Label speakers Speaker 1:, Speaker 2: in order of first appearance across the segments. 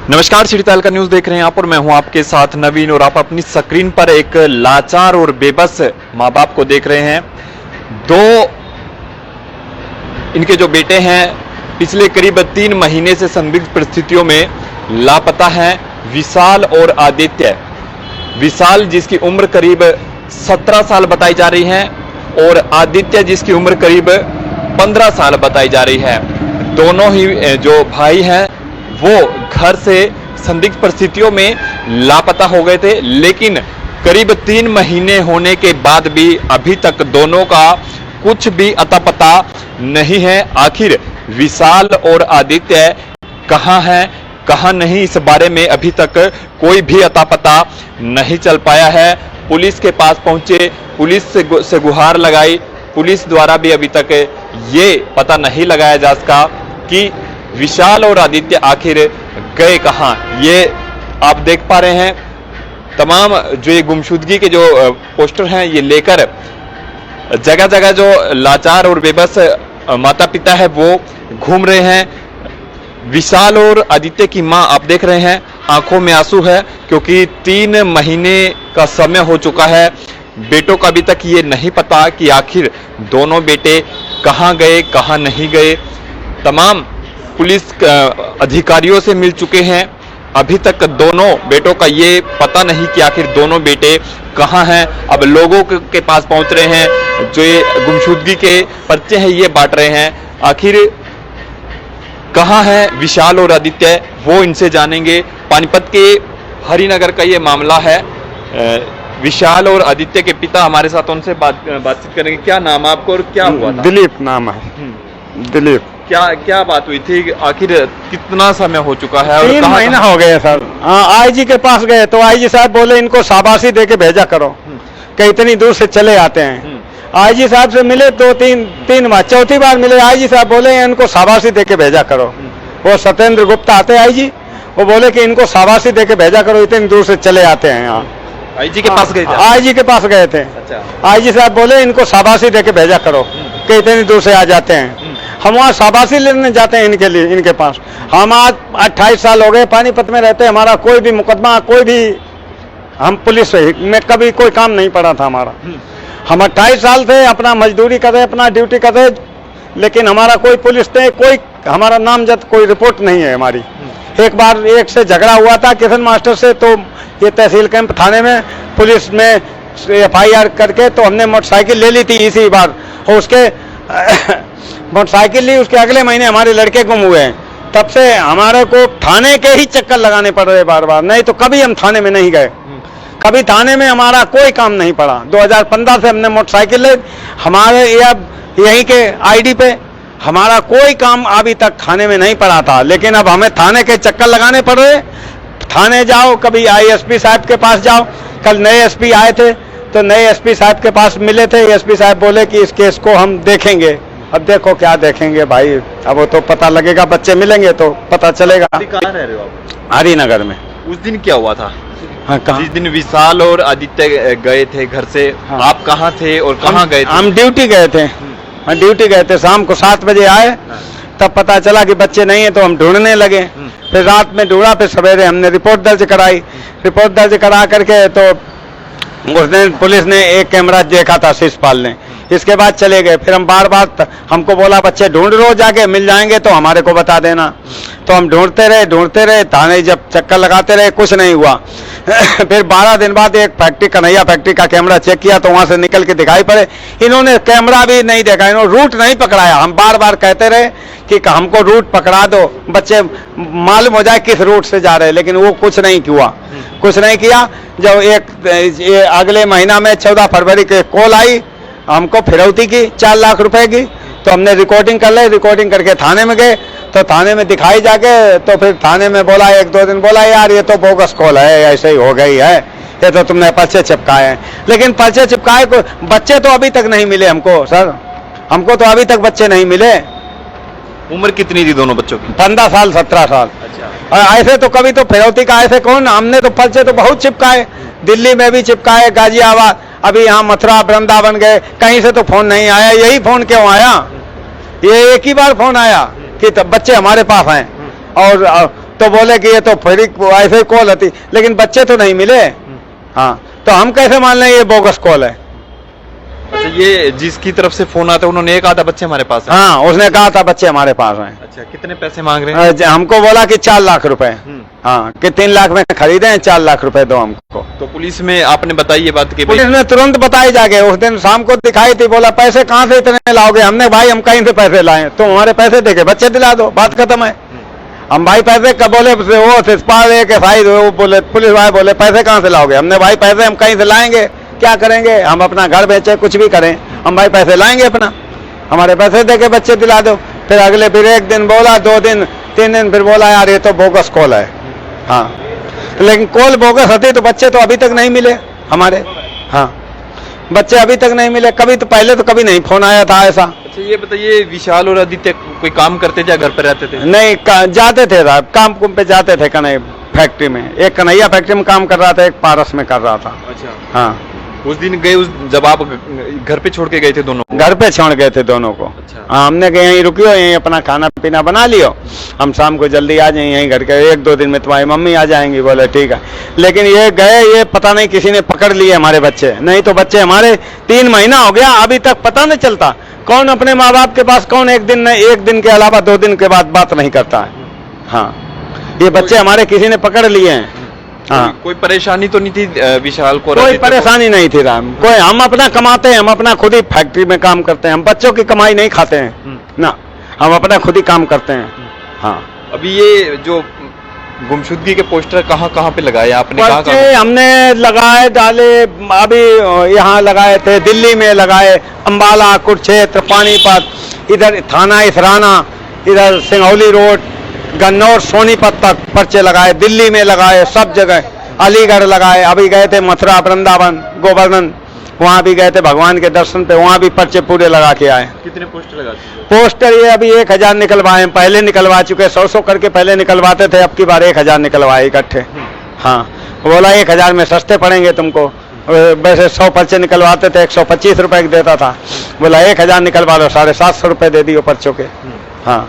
Speaker 1: नमस्कार, city तालका news देख रहे हैं आप और मैं हूं आपके साथ नवीन। और आप अपनी स्क्रीन पर एक लाचार और बेबस माँ बाप को देख रहे हैं। दो इनके जो बेटे हैं पिछले करीब 3 महीने से संदिग्ध परिस्थितियों में लापता हैं, विशाल और आदित्य। विशाल जिसकी उम्र करीब 17 साल बताई जा रही है और आदित्य जिसकी उम्र करीब 15 साल बताई जा रही है। दोनों ही जो भाई हैं वो घर से संदिग्ध परिस्थितियों में लापता हो गए थे, लेकिन करीब 3 महीने होने के बाद भी अभी तक दोनों का कुछ भी अता पता नहीं है। आखिर विशाल और आदित्य कहां हैं कहां नहीं, इस बारे में अभी तक कोई भी अता पता नहीं चल पाया है। पुलिस के पास पहुंचे, पुलिस से गुहार लगाई, पुलिस द्वारा भी अभी तक ये पता नहीं लगाया जा सका कि विशाल और आदित्य आखिर गए कहां। ये आप देख पा रहे हैं तमाम जो ये गुमशुदगी के जो पोस्टर हैं ये लेकर जगह जगह जो लाचार और बेबस माता पिता है वो घूम रहे हैं। विशाल और आदित्य की मां आप देख रहे हैं आंखों में आंसू है, क्योंकि 3 महीने का समय हो चुका है। बेटों का अभी तक ये नहीं पता कि आखिर दोनों बेटे कहां गए कहां नहीं गए। तमाम पुलिस अधिकारियों से मिल चुके हैं, अभी तक दोनों बेटों का ये पता नहीं कि आखिर दोनों बेटे कहां हैं। अब लोगों के पास पहुंच रहे हैं, जो ये गुमशुदगी के पर्चे हैं ये बांट रहे हैं। आखिर कहां हैं विशाल और आदित्य वो इनसे जानेंगे। पानीपत के हरिनगर का ये मामला है। विशाल और आदित्य के पिता हमारे साथ, उनसे बातचीत करेंगे। क्या नाम है आपको और क्या हुआ था?
Speaker 2: दिलीप नाम है। दिलीप।
Speaker 1: क्या बात हुई थी? आखिर कितना समय हो चुका है?
Speaker 2: 3 महीना हो गया सर। आईजी के पास गए तो आईजी साहब बोले इनको शाबाशी दे के भेजा करो कि इतनी दूर से चले आते हैं। आईजी साहब से मिले 2-3 बार, चौथी बार मिले आईजी साहब बोले इनको शाबाशी दे के भेजा करो। वो सत्येंद्र गुप्ता आते आईजी, वो बोले कि इनको शाबाशी दे के भेजा करो, इतनी दूर से चले आते हैं। यहाँ
Speaker 1: आईजी के पास गए थे?
Speaker 2: आईजी के पास गए थे।
Speaker 1: अच्छा।
Speaker 2: आईजी साहब बोले इनको शाबाशी दे के भेजा करो कि इतनी दूर से आ जाते हैं। हम वहाँ शाबाशी लेने जाते हैं इनके लिए, इनके पास। हम आज 28 साल हो गए पानीपत में रहते, हमारा कोई भी मुकदमा, कोई भी हम पुलिस में कभी कोई काम नहीं पड़ा था हमारा। हम 28 साल से अपना मजदूरी कर रहे, अपना ड्यूटी कर रहे, लेकिन हमारा कोई पुलिस ने कोई हमारा नामजद कोई रिपोर्ट नहीं है हमारी। एक बार एक से झगड़ा हुआ था किशन मास्टर से, तो ये तहसील कैंप थाने में पुलिस में FIR करके तो हमने मोटरसाइकिल ले ली थी इसी बार, और उसके मोटरसाइकिल ली, उसके अगले महीने हमारे लड़के गुम हुए हैं। तब से हमारे को थाने के ही चक्कर लगाने पड़ रहे बार बार, नहीं तो कभी हम थाने में नहीं गए। कभी थाने में हमारा कोई काम नहीं पड़ा। 2015 से हमने मोटरसाइकिल ले, हमारे यहीं के ID पे हमारा कोई काम अभी तक थाने में नहीं पड़ा था, लेकिन अब हमें थाने के चक्कर लगाने पड़ रहे। थाने जाओ, कभी ISP साहब के पास जाओ। कल नए SP आए थे तो नए SP साहब के पास मिले थे। SP साहब बोले कि इस केस को हम देखेंगे। अब देखो क्या देखेंगे भाई, अब वो तो पता लगेगा, बच्चे मिलेंगे तो पता चलेगा।
Speaker 1: कहाँ रह रहे हो आप?
Speaker 2: हरिनगर में।
Speaker 1: उस दिन क्या हुआ था?
Speaker 2: हाँ, कहाँ?
Speaker 1: जिस दिन विशाल और आदित्य गए थे घर से,
Speaker 2: हाँ।
Speaker 1: आप कहाँ थे और कहाँ गए थे?
Speaker 2: हम ड्यूटी गए थे। हम ड्यूटी गए थे, शाम को 7 बजे आए। तब पता चला कि बच्चे नहीं है तो हम ढूंढने लगे। फिर रात में ढूंढा, फिर सवेरे हमने रिपोर्ट दर्ज कराई। रिपोर्ट दर्ज करा करके तो उस दिन पुलिस ने एक कैमरा देखा था शिषपाल ने। इसके बाद चले गए। फिर हम बार हमको बोला बच्चे ढूंढ लो, जाके मिल जाएंगे तो हमारे को बता देना। तो हम ढूंढते रहे थाने जब चक्कर लगाते रहे, कुछ नहीं हुआ। फिर 12 दिन बाद एक फैक्ट्री, कन्हैया फैक्ट्री का कैमरा चेक किया तो वहां से निकल के दिखाई पड़े। इन्होंने कैमरा भी नहीं देखा, इन्होंने रूट नहीं पकड़ाया। हम बार कहते रहे कि हमको रूट पकड़ा दो, बच्चे मालूम हो जाए किस रूट से जा रहे हैं, लेकिन वो कुछ नहीं हुआ, कुछ नहीं किया। जब ये अगले महीना में 14 फरवरी के कॉल आई हमको फिरौती की 4 लाख रुपए की, तो हमने रिकॉर्डिंग कर ली। रिकॉर्डिंग करके थाने में गए तो थाने में दिखाई जाके, तो फिर थाने में बोला 1-2 दिन बोला यार ये तो बोगस कॉल है, ऐसे ही हो गई है, ये तो तुमने पर्चे चिपकाए हैं। लेकिन पर्चे चिपकाए को बच्चे तो अभी तक नहीं मिले हमको सर, हमको तो अभी तक बच्चे नहीं मिले।
Speaker 1: उम्र कितनी थी दोनों बच्चों की?
Speaker 2: 15 साल 17 साल।
Speaker 1: अच्छा।
Speaker 2: और ऐसे तो कभी तो फिरौती का ऐसे कौन, हमने तो पर्चे तो बहुत चिपकाए, दिल्ली में भी चिपकाए, गाजियाबाद, अभी यहाँ मथुरा वृंदावन गए, कहीं से तो फोन नहीं आया। यही फोन क्यों आया? ये एक ही बार फोन आया कि तब बच्चे हमारे पास हैं। और तो बोले कि ये तो फ्री ऐसे ही कॉल होती, लेकिन बच्चे तो नहीं मिले। हाँ, तो हम कैसे मान लें ये बोगस कॉल है?
Speaker 1: अच्छा, ये जिसकी तरफ से फोन आता है उन्होंने एक आधा बच्चे हमारे पास है।
Speaker 2: हाँ, उसने कहा था बच्चे हमारे पास हैं।
Speaker 1: अच्छा, कितने पैसे मांग रहे हैं?
Speaker 2: हमको बोला कि 4 लाख रुपए। हाँ, कि 3 लाख में खरीदे हैं, 4 लाख रुपए दो हमको।
Speaker 1: तो पुलिस में आपने बताई ये बात कि
Speaker 2: पुलिस ने तुरंत बताई जाके, उस दिन शाम को दिखाई थी, बोला पैसे कहाँ से इतने लाओगे? हमने भाई हम कहीं से पैसे लाए, तो हमारे पैसे देके बच्चे दिला दो, बात खत्म है। हम भाई पैसे कब बोले वो सिस्पाल के साइड वो बोले, पुलिस भाई बोले पैसे कहाँ से लाओगे? हमने भाई पैसे हम कहीं से लाएंगे, क्या करेंगे? हम अपना घर बेचे कुछ भी करें, हम भाई पैसे लाएंगे अपना, हमारे पैसे देके बच्चे दिला दो। फिर अगले फिर 1 दिन बोला, 2 दिन 3 दिन फिर बोला यार ये तो बोगस कॉल है। हाँ, लेकिन कॉल बोगस होती तो बच्चे तो अभी तक नहीं मिले हमारे। हाँ, बच्चे अभी तक नहीं मिले, कभी तो पहले तो कभी नहीं फोन आया था ऐसा।
Speaker 1: अच्छा, ये बताइए विशाल और आदित्य कोई काम करते थे या घर पर रहते थे?
Speaker 2: नहीं, जाते थे साहब, काम कुम पे जाते थे कन्हैया फैक्ट्री में। एक कन्हैया फैक्ट्री में काम कर रहा था, एक पारस में कर रहा था।
Speaker 1: अच्छा।
Speaker 2: हाँ,
Speaker 1: उस दिन गए जब आप घर पे छोड़ के गए थे दोनों?
Speaker 2: घर पे छोड़ गए थे दोनों को।
Speaker 1: अच्छा।
Speaker 2: हाँ, हमने कहा यहीं रुकियो, यहीं अपना खाना पीना बना लियो, हम शाम को जल्दी आ जाएंगे यहीं घर के, 1-2 दिन में तुम्हारी मम्मी आ जाएंगी। बोले ठीक है। लेकिन ये गए, ये पता नहीं किसी ने पकड़ लिए हमारे बच्चे, नहीं तो बच्चे हमारे 3 महीना हो गया अभी तक पता नहीं चलता कौन अपने माँ बाप के पास, कौन एक दिन के अलावा 2 दिन के बाद बात नहीं करता है। हाँ, ये बच्चे हमारे किसी ने पकड़ लिए हैं। हाँ,
Speaker 1: कोई परेशानी तो नहीं थी विशाल को?
Speaker 2: कोई परेशानी नहीं थी राम, कोई, हम अपना कमाते हैं, हम अपना खुद ही फैक्ट्री में काम करते हैं, हम बच्चों की कमाई नहीं खाते हैं ना, हम अपना खुद ही काम करते हैं। हाँ,
Speaker 1: अभी ये जो गुमशुदगी के पोस्टर कहाँ कहाँ पे लगाए आपने?
Speaker 2: हमने लगाए डाले, अभी यहाँ लगाए थे, दिल्ली में लगाए, अम्बाला, कुरुक्षेत्र, पानीपत, इधर थाना इसराना, इधर सिंगौली रोड, गन्नौर, सोनीपत तक पर्चे लगाए, दिल्ली में लगाए, सब जगह, अलीगढ़ लगाए। अभी गए थे मथुरा, वृंदावन, गोवर्धन, वहाँ भी गए थे भगवान के दर्शन पे, वहाँ भी पर्चे पूरे लगा के आए।
Speaker 1: कितने पोस्टर लगाते थे?
Speaker 2: पोस्टर ये अभी 1000 निकलवाए, पहले निकलवा चुके, 100 करके पहले निकलवाते थे, अब की बार 1000 निकलवाए इकट्ठे। हाँ, बोला 1000 में सस्ते पड़ेंगे तुमको, वैसे 100 पर्चे निकलवाते थे 125 रुपए देता था, बोला 1000 निकलवा लो, 750 रुपए दे दियो पर्चों के। हाँ,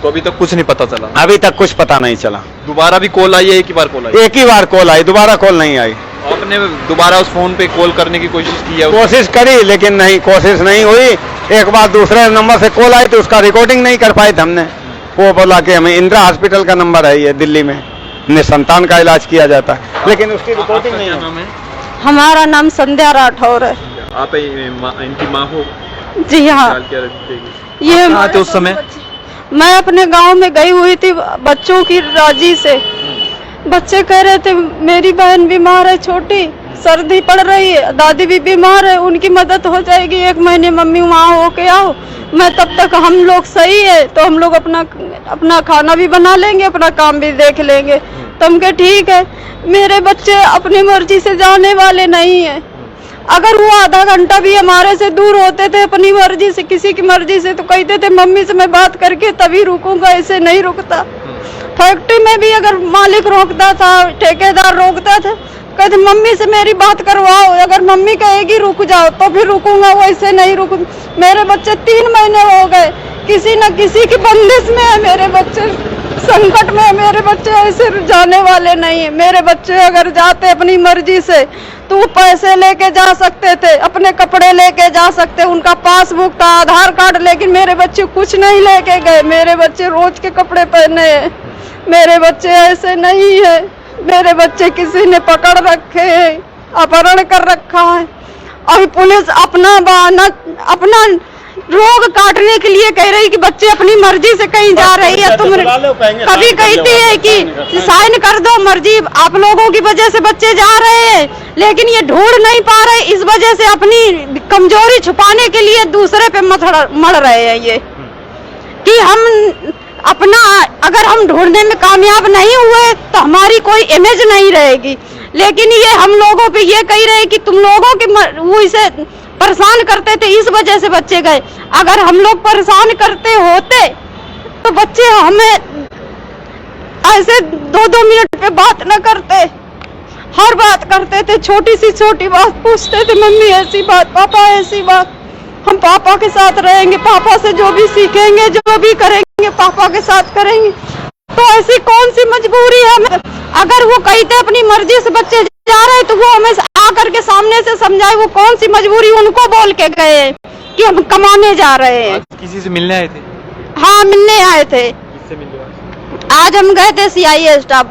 Speaker 1: तो अभी तक कुछ नहीं पता चला?
Speaker 2: अभी तक कुछ पता नहीं चला।
Speaker 1: दोबारा भी कॉल आई है? एक ही बार कॉल आई?
Speaker 2: एक ही बार कॉल आई, दोबारा कॉल नहीं आई।
Speaker 1: आपने दोबारा उस फोन पे कॉल करने की कोशिश की है?
Speaker 2: कोशिश करी लेकिन नहीं, कोशिश नहीं हुई। एक बार दूसरे नंबर से कॉल आई तो उसका रिकॉर्डिंग नहीं कर पाए थे हमने। वो बोला कि हमें इंदिरा हॉस्पिटल का नंबर है, ये दिल्ली में निसंतान का इलाज किया जाता है, लेकिन उसकी रिकॉर्डिंग नहीं है।
Speaker 3: हमारा नाम संध्या राठौर है।
Speaker 1: आप इनकी माँ हो?
Speaker 3: जी हाँ। ये
Speaker 1: कहाँ थे उस समय?
Speaker 3: मैं अपने गांव में गई हुई थी बच्चों की राजी से। बच्चे कह रहे थे मेरी बहन बीमार है, छोटी सर्दी पड़ रही है, दादी भी बीमार है, उनकी मदद हो जाएगी, 1 महीने मम्मी वहाँ हो के आओ, मैं तब तक हम लोग सही है तो हम लोग अपना खाना भी बना लेंगे, अपना काम भी देख लेंगे। तुम के ठीक है। मेरे बच्चे अपनी मर्जी से जाने वाले नहीं है। अगर वो आधा घंटा भी हमारे से दूर होते थे अपनी मर्जी से, किसी की मर्जी से, तो कहते थे मम्मी से मैं बात करके तभी रुकूंगा, ऐसे नहीं रुकता। फैक्ट्री में भी अगर मालिक रोकता था, ठेकेदार रोकता था, कहते मम्मी से मेरी बात करवाओ, अगर मम्मी कहेगी रुक जाओ तो फिर रुकूंगा, वैसे नहीं रुक। मेरे बच्चे 3 महीने हो गए किसी न किसी की बंदिश में है, मेरे बच्चे संकट में है, मेरे बच्चे ऐसे जाने वाले नहीं है। मेरे बच्चे अगर जाते अपनी मर्जी से तो वो पैसे लेके जा सकते थे, अपने कपड़े लेके जा सकते, उनका पासबुक था, आधार कार्ड, लेकिन मेरे बच्चे कुछ नहीं लेके गए। मेरे बच्चे रोज के कपड़े पहने हैं, मेरे बच्चे ऐसे नहीं है। मेरे बच्चे किसी ने पकड़ रखे हैं, अपहरण कर रखा है। अभी पुलिस अपना बहाना, अपना रोग काटने के लिए कह रही कि बच्चे अपनी मर्जी से कहीं जा रही है। तुम कभी कहती है कि साइन कर दो, मर्जी आप लोगों की वजह से बच्चे जा रहे हैं, लेकिन ये ढूंढ नहीं पा रहे, इस वजह से अपनी कमजोरी छुपाने के लिए दूसरे पे मर रहे हैं। ये कि हम अपना, अगर हम ढूंढने में कामयाब नहीं हुए तो हमारी कोई इमेज नहीं रहेगी, लेकिन ये हम लोगों पे ये कह रहे हैं कि तुम लोगों की वो इसे परेशान करते थे, इस वजह से बच्चे गए। अगर हम लोग परेशान करते होते तो बच्चे हमें ऐसे 2-2 मिनट पे बात न करते, हर बात करते थे, छोटी सी छोटी बात पूछते थे, मम्मी ऐसी बात, पापा ऐसी बात। हम पापा के साथ रहेंगे, पापा से जो भी सीखेंगे, जो भी करेंगे पापा के साथ करेंगे। तो ऐसी कौन सी मजबूरी है? अगर वो कहते अपनी मर्जी से बच्चे जा रहे तो वो हमें आकर के सामने से समझाए वो कौन सी मजबूरी उनको बोल के गए कि हम कमाने जा रहे हैं।
Speaker 1: किसी से मिलने आए थे?
Speaker 3: हाँ, मिलने आए थे।
Speaker 1: किससे मिले?
Speaker 3: आज हम गए थे CIA स्टाफ,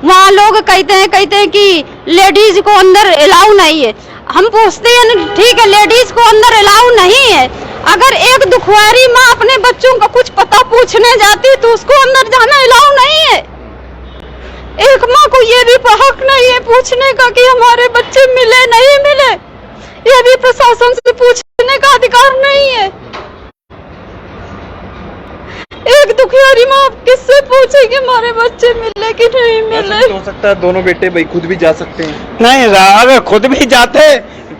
Speaker 3: वहाँ लोग कहते हैं कि लेडीज को अंदर अलाउ नहीं है। हम पूछते हैं ठीक है लेडीज को अंदर अलाउ नहीं है, अगर एक दुखवारी माँ अपने बच्चों का कुछ पता पूछने जाती तो उसको अंदर जाना अलाउ नहीं है। एक माँ को ये भी हक नहीं है पूछने का कि हमारे बच्चे मिले नहीं मिले, ये भी प्रशासन से पूछने का अधिकार नहीं है। एक दुखियारी माँ किससे पूछे कि हमारे बच्चे मिले कि नहीं मिले?
Speaker 1: हो सकता है दोनों बेटे भाई खुद भी जा सकते हैं।
Speaker 2: नहीं, अगर खुद भी जाते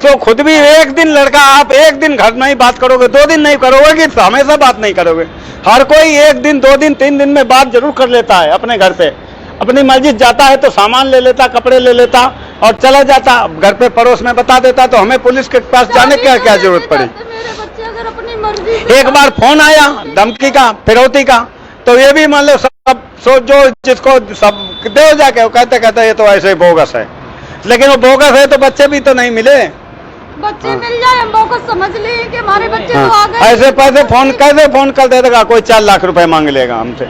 Speaker 2: तो खुद भी एक दिन लड़का, आप एक दिन घर में ही बात करोगे, 2 दिन नहीं करोगे कि हमेशा बात नहीं करोगे। हर कोई 1 दिन 2 दिन 3 दिन में बात जरूर कर लेता है अपने घर पे। अपनी मस्जिद जाता है तो सामान ले लेता, कपड़े ले लेता और चला जाता, घर पे पड़ोस में बता देता, तो हमें पुलिस के पास जाने की क्या जरूरत पड़ी?
Speaker 3: मेरे बच्चे अगर अपनी मर्जी से
Speaker 2: एक बार फोन आया धमकी का, फिरौती का, तो ये भी मान लो सब जो जिसको सब दे जाके वो कहते ये तो ऐसे ही बोगस है, लेकिन वो बोगस है तो बच्चे भी तो नहीं मिले।
Speaker 3: बच्चे मिल जाए हम बोगस समझ लिए कि हमारे बच्चे तो आ गए।
Speaker 2: ऐसे पैसे फोन कैसे फोन कर देगा कोई? 4 लाख रुपए मांग लेगा हमसे।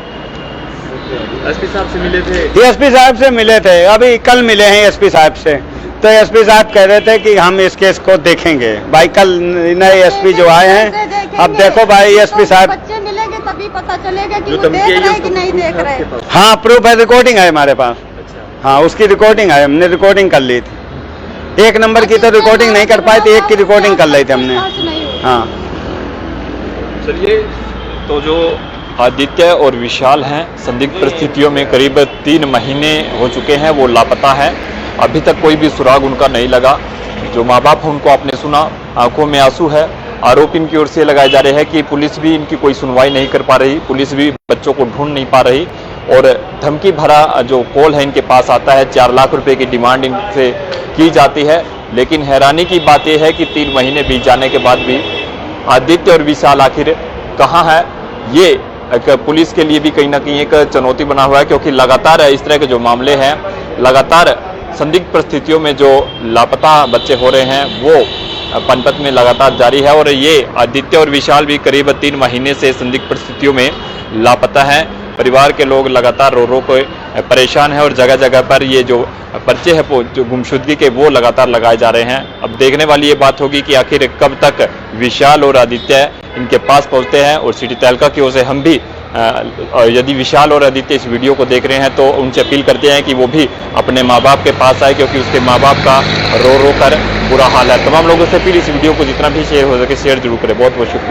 Speaker 1: एसपी साहब से मिले थे?
Speaker 2: एसपी साहब से मिले थे, अभी कल मिले हैं एसपी साहब से। तो एसपी साहब कह रहे थे कि हम इस केस को देखेंगे। भाई कल नए एसपी जो आए हैं, अब देखो भाई एसपी साहब,
Speaker 3: बच्चे मिलेंगे तभी पता चलेगा कि वो देख रहे हैं कि नहीं देख रहे।
Speaker 2: हाँ प्रूफ है, रिकॉर्डिंग है हमारे पास। हाँ उसकी रिकॉर्डिंग है, हमने रिकॉर्डिंग कर ली थी। 1 नंबर की तो रिकॉर्डिंग नहीं कर पाए थे, 1 की रिकॉर्डिंग कर ली थी हमने। हाँ
Speaker 1: चलिए, तो जो आदित्य और विशाल हैं संदिग्ध परिस्थितियों में करीब 3 महीने हो चुके हैं, वो लापता है। अभी तक कोई भी सुराग उनका नहीं लगा। जो माँ बाप हैं उनको आपने सुना, आंखों में आंसू है। आरोप इनकी ओर से लगाए जा रहे हैं कि पुलिस भी इनकी कोई सुनवाई नहीं कर पा रही, पुलिस भी बच्चों को ढूंढ नहीं पा रही और धमकी भरा जो कॉल है इनके पास आता है, 4 लाख रुपए की डिमांड इनसे की जाती है। लेकिन हैरानी की बात यह है कि 3 महीने बीत जाने के बाद भी आदित्य और विशाल आखिर कहाँ है, ये एक पुलिस के लिए भी कहीं ना कहीं एक चुनौती बना हुआ है, क्योंकि लगातार इस तरह के जो मामले हैं, लगातार संदिग्ध परिस्थितियों में जो लापता बच्चे हो रहे हैं वो पनपत में लगातार जारी है। और ये आदित्य और विशाल भी करीब 3 महीने से संदिग्ध परिस्थितियों में लापता है। परिवार के लोग लगातार रो को परेशान है और जगह जगह पर ये जो पर्चे हैं जो गुमशुदगी के वो लगातार लगाए जा रहे हैं। अब देखने वाली ये बात होगी कि आखिर कब तक विशाल और आदित्य इनके पास पहुंचते हैं। और सिटी तहलका की ओर से हम भी यदि विशाल और आदित्य इस वीडियो को देख रहे हैं तो उनसे अपील करते हैं कि वो भी अपने माँ बाप के पास आए, क्योंकि उसके माँ बाप का रो रो कर बुरा हाल है। तमाम लोगों से अपील, इस वीडियो को जितना भी शेयर हो सके शेयर जरूर करें। बहुत बहुत शुक्रिया।